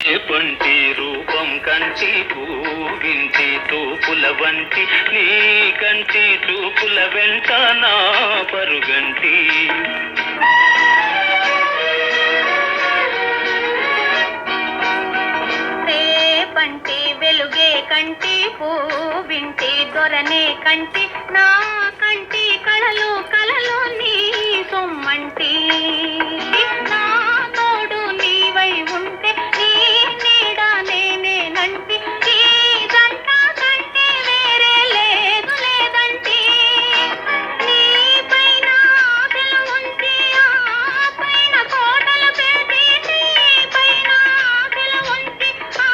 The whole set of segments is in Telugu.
పంటి రూపం కంటి పూవింటి తూపుల వంటి నీ కంటి చూపుల వెంట నా పరుగంటి పంటి వెలుగే కంటి పూవింటి దొరనే కంటి నా కంటి కళలు కళలు నీ సొమ్మంటి నా తోడు నీవై ఉంటే నీ నీడ నేనేనంటి ఈ జంట కంటే వేరే లేదు లేదంటి నీ పైన ఆశలు ఉంచి ఆ పైన కోటలు పెట్టి నీ పైన ఆశలు ఉంచి ఆ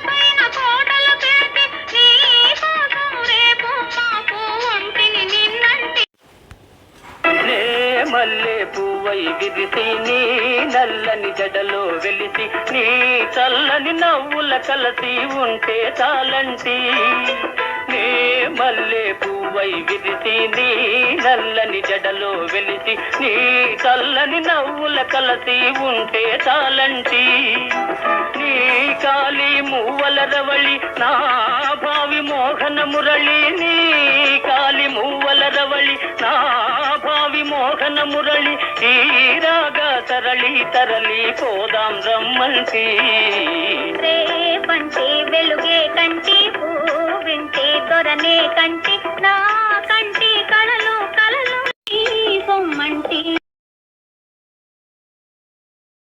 పైన కోటలు పెట్టి నీ కోసం రేపు మాపు ఒంటిని నిన్నంటి మల్లె పువ్వై విరిసి నీ నల్లని జడలో వెలిసి నీ చల్లని నవ్వుల కలసి ఉంటే చాలంటి నే మల్లె పువ్వై విరిసి నీ నల్లని జడలో వెలిసి నీ చల్లని నవ్వుల కలసి ఉంటే చాలంటి నీ కాలి మూవల రవళి నా భావి మోహన మురళి నీ కాలి మూవల రవళి నా భావి మోహన మురళి ఈ రాగా తరళి తరలి పోదాం రమ్మంటి రేపంటి వెలుగే కంటి పూవింటి దొరనే కంటి నా